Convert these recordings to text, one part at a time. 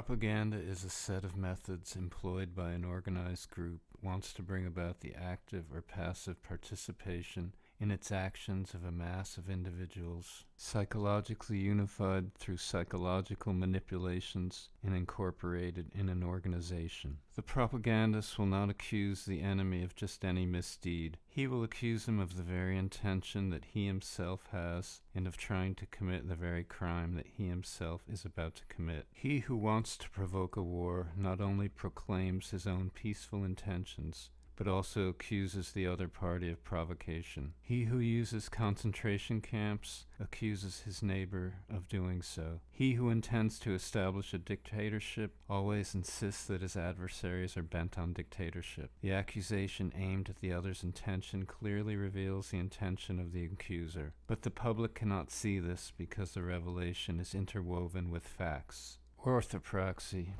Propaganda is a set of methods employed by an organized group wants to bring about the active or passive participation in its actions of a mass of individuals, psychologically unified through psychological manipulations and incorporated in an organization. The propagandist will not accuse the enemy of just any misdeed. He will accuse him of the very intention that he himself has and of trying to commit the very crime that he himself is about to commit. He who wants to provoke a war not only proclaims his own peaceful intentions, but also accuses the other party of provocation. He who uses concentration camps accuses his neighbor of doing so. He who intends to establish a dictatorship always insists that his adversaries are bent on dictatorship. The accusation aimed at the other's intention clearly reveals the intention of the accuser, but the public cannot see this because the revelation is interwoven with facts. Orthopraxy.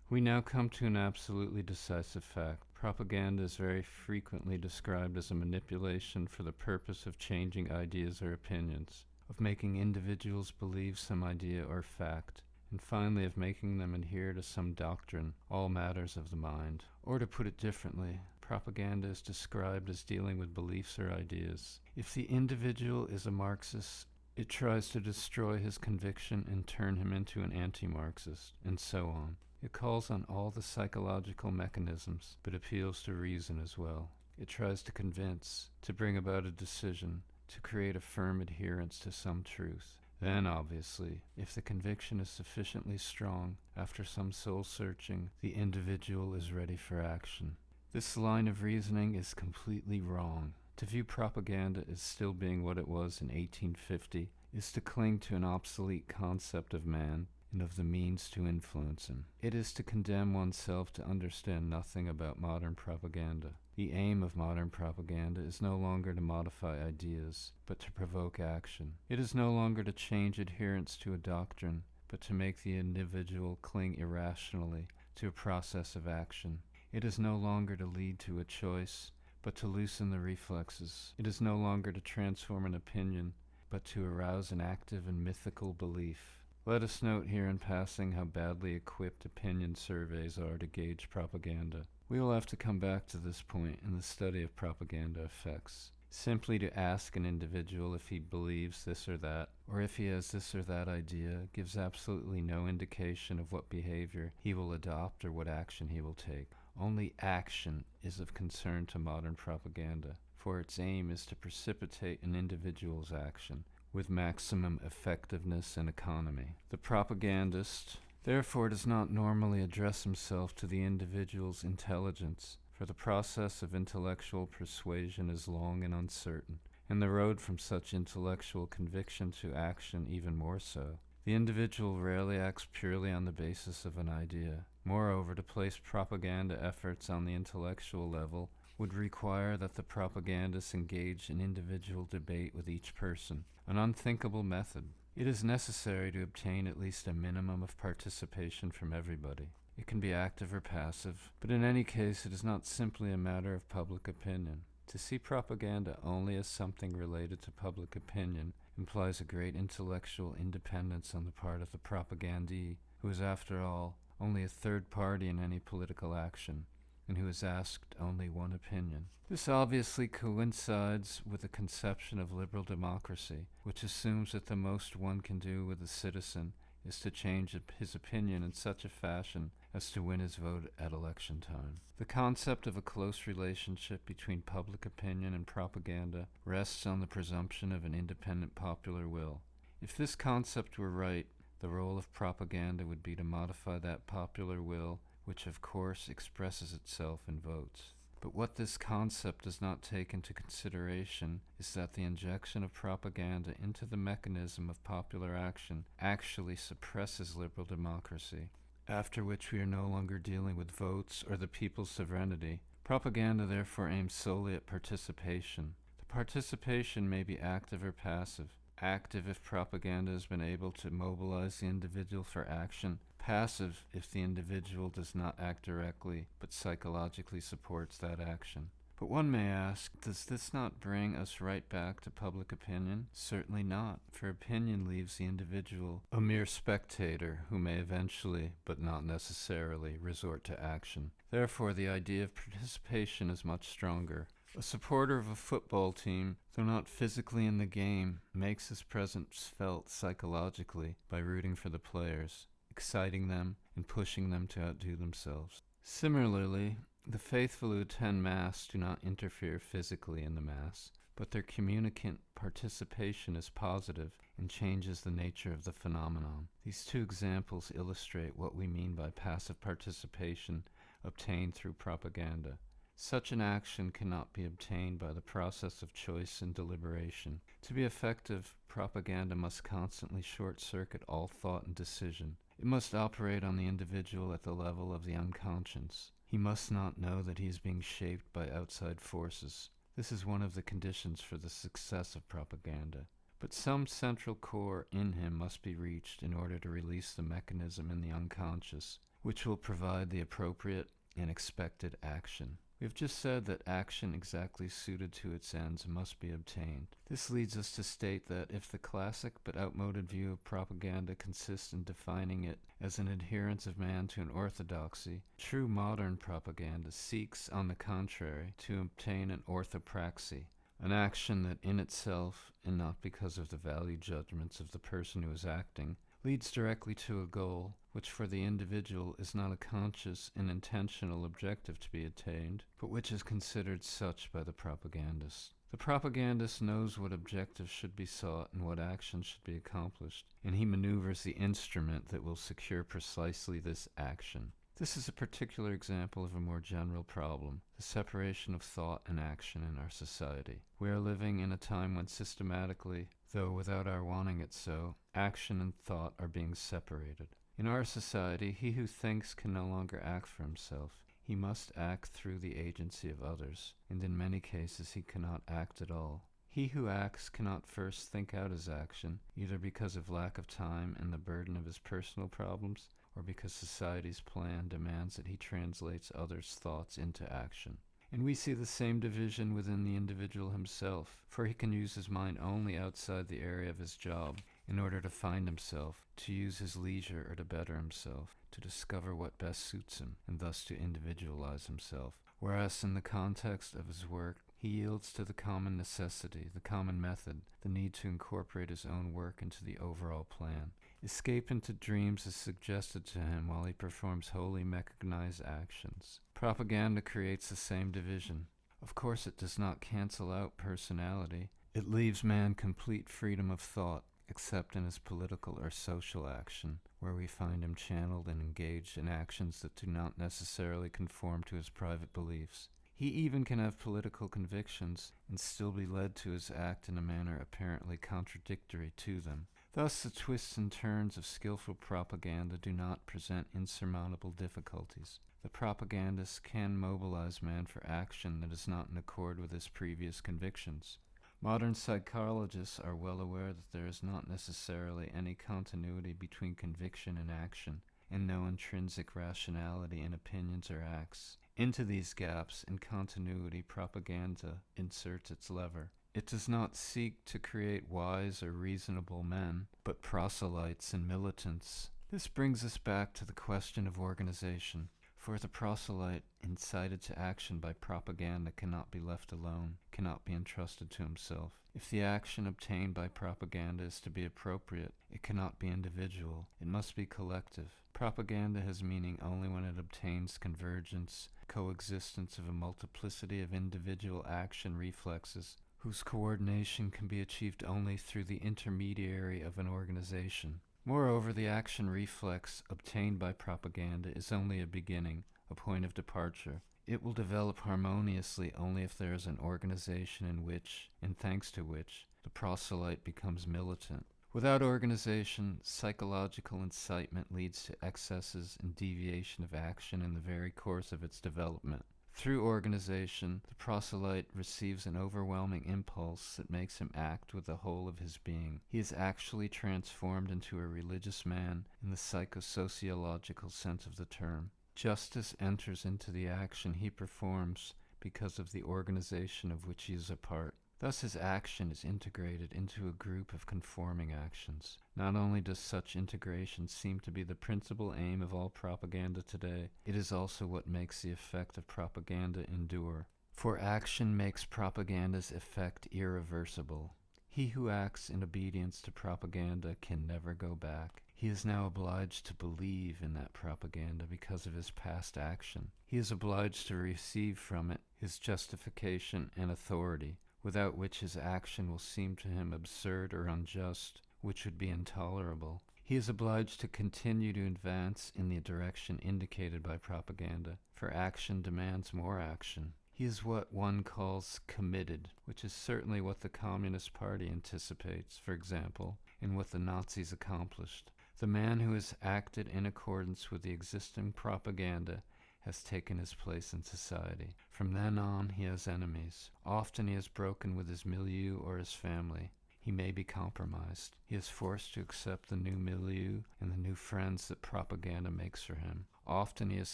We now come to an absolutely decisive fact. Propaganda is very frequently described as a manipulation for the purpose of changing ideas or opinions, of making individuals believe some idea or fact, and finally of making them adhere to some doctrine, all matters of the mind. Or to put it differently, propaganda is described as dealing with beliefs or ideas. If the individual is a Marxist, it tries to destroy his conviction and turn him into an anti-Marxist, and so on. It calls on all the psychological mechanisms, but appeals to reason as well. It tries to convince, to bring about a decision, to create a firm adherence to some truth. Then, obviously, if the conviction is sufficiently strong, after some soul-searching, the individual is ready for action. This line of reasoning is completely wrong. To view propaganda as still being what it was in 1850 is to cling to an obsolete concept of man and of the means to influence him. It is to condemn oneself to understand nothing about modern propaganda. The aim of modern propaganda is no longer to modify ideas, but to provoke action. It is no longer to change adherence to a doctrine, but to make the individual cling irrationally to a process of action. It is no longer to lead to a choice, but to loosen the reflexes. It is no longer to transform an opinion, but to arouse an active and mythical belief. Let us note here in passing how badly equipped opinion surveys are to gauge propaganda. We will have to come back to this point in the study of propaganda effects. Simply to ask an individual if he believes this or that, or if he has this or that idea, gives absolutely no indication of what behavior he will adopt or what action he will take. Only action is of concern to modern propaganda, for its aim is to precipitate an individual's action with maximum effectiveness and economy. The propagandist, therefore, does not normally address himself to the individual's intelligence, for the process of intellectual persuasion is long and uncertain, and the road from such intellectual conviction to action even more so. The individual rarely acts purely on the basis of an idea. Moreover, to place propaganda efforts on the intellectual level would require that the propagandists engage in individual debate with each person, an unthinkable method. It is necessary to obtain at least a minimum of participation from everybody. It can be active or passive, but in any case it is not simply a matter of public opinion. To see propaganda only as something related to public opinion implies a great intellectual independence on the part of the propagandee, who is, after all, only a third party in any political action, and who is asked only one opinion. This obviously coincides with the conception of liberal democracy, which assumes that the most one can do with a citizen is to change his opinion in such a fashion as to win his vote at election time. The concept of a close relationship between public opinion and propaganda rests on the presumption of an independent popular will. If this concept were right, the role of propaganda would be to modify that popular will, which of course expresses itself in votes. But what this concept does not take into consideration is that the injection of propaganda into the mechanism of popular action actually suppresses liberal democracy, after which we are no longer dealing with votes or the people's sovereignty. Propaganda therefore aims solely at participation. The participation may be active or passive. Active if propaganda has been able to mobilize the individual for action. Passive if the individual does not act directly but psychologically supports that action. But one may ask, does this not bring us right back to public opinion? Certainly not, for opinion leaves the individual a mere spectator who may eventually, but not necessarily, resort to action. Therefore, the idea of participation is much stronger. A supporter of a football team, though not physically in the game, makes his presence felt psychologically by rooting for the players, exciting them, and pushing them to outdo themselves. Similarly, the faithful who attend Mass do not interfere physically in the Mass, but their communicant participation is positive and changes the nature of the phenomenon. These two examples illustrate what we mean by passive participation obtained through propaganda. Such an action cannot be obtained by the process of choice and deliberation. To be effective, propaganda must constantly short-circuit all thought and decision. It must operate on the individual at the level of the unconscious. He must not know that he is being shaped by outside forces. This is one of the conditions for the success of propaganda. But some central core in him must be reached in order to release the mechanism in the unconscious, which will provide the appropriate and expected action. We have just said that action exactly suited to its ends must be obtained. This leads us to state that if the classic but outmoded view of propaganda consists in defining it as an adherence of man to an orthodoxy, true modern propaganda seeks, on the contrary, to obtain an orthopraxy, an action that in itself, and not because of the value judgments of the person who is acting, leads directly to a goal, which for the individual is not a conscious and intentional objective to be attained, but which is considered such by the propagandist. The propagandist knows what objectives should be sought and what actions should be accomplished, and he maneuvers the instrument that will secure precisely this action. This is a particular example of a more general problem, the separation of thought and action in our society. We are living in a time when systematically, though without our wanting it so, action and thought are being separated. In our society, he who thinks can no longer act for himself. He must act through the agency of others, and in many cases he cannot act at all. He who acts cannot first think out his action, either because of lack of time and the burden of his personal problems, or because society's plan demands that he translates others' thoughts into action. And we see the same division within the individual himself, for he can use his mind only outside the area of his job in order to find himself, to use his leisure or to better himself, to discover what best suits him, and thus to individualize himself. Whereas in the context of his work, he yields to the common necessity, the common method, the need to incorporate his own work into the overall plan. Escape into dreams is suggested to him while he performs wholly mechanized actions. Propaganda creates the same division. Of course, it does not cancel out personality. It leaves man complete freedom of thought, except in his political or social action, where we find him channeled and engaged in actions that do not necessarily conform to his private beliefs. He even can have political convictions and still be led to his act in a manner apparently contradictory to them. Thus, the twists and turns of skillful propaganda do not present insurmountable difficulties. The propagandist can mobilize man for action that is not in accord with his previous convictions. Modern psychologists are well aware that there is not necessarily any continuity between conviction and action, and no intrinsic rationality in opinions or acts. Into these gaps in continuity, propaganda inserts its lever. It does not seek to create wise or reasonable men, but proselytes and militants. This brings us back to the question of organization. For the proselyte, incited to action by propaganda, cannot be left alone, cannot be entrusted to himself. If the action obtained by propaganda is to be appropriate, it cannot be individual, it must be collective. Propaganda has meaning only when it obtains convergence, coexistence of a multiplicity of individual action reflexes, whose coordination can be achieved only through the intermediary of an organization. Moreover, the action reflex obtained by propaganda is only a beginning, a point of departure. It will develop harmoniously only if there is an organization in which, and thanks to which, the proselyte becomes militant. Without organization, psychological incitement leads to excesses and deviation of action in the very course of its development. Through organization, the proselyte receives an overwhelming impulse that makes him act with the whole of his being. He is actually transformed into a religious man in the psychosociological sense of the term. Justice enters into the action he performs because of the organization of which he is a part. Thus his action is integrated into a group of conforming actions. Not only does such integration seem to be the principal aim of all propaganda today, it is also what makes the effect of propaganda endure. For action makes propaganda's effect irreversible. He who acts in obedience to propaganda can never go back. He is now obliged to believe in that propaganda because of his past action. He is obliged to receive from it his justification and authority, without which his action will seem to him absurd or unjust, which would be intolerable. He is obliged to continue to advance in the direction indicated by propaganda, for action demands more action. He is what one calls committed, which is certainly what the Communist Party anticipates, for example, and what the Nazis accomplished. The man who has acted in accordance with the existing propaganda has taken his place in society. From then on, he has enemies. Often he has broken with his milieu or his family. He may be compromised. He is forced to accept the new milieu and the new friends that propaganda makes for him. Often he has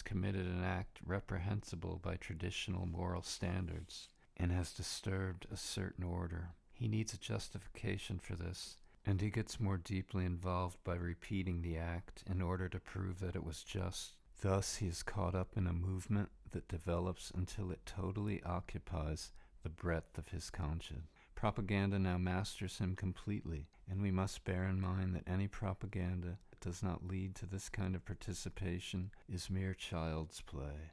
committed an act reprehensible by traditional moral standards and has disturbed a certain order. He needs a justification for this, and he gets more deeply involved by repeating the act in order to prove that it was just. Thus he is caught up in a movement that develops until it totally occupies the breadth of his conscience. Propaganda now masters him completely, and we must bear in mind that any propaganda that does not lead to this kind of participation is mere child's play.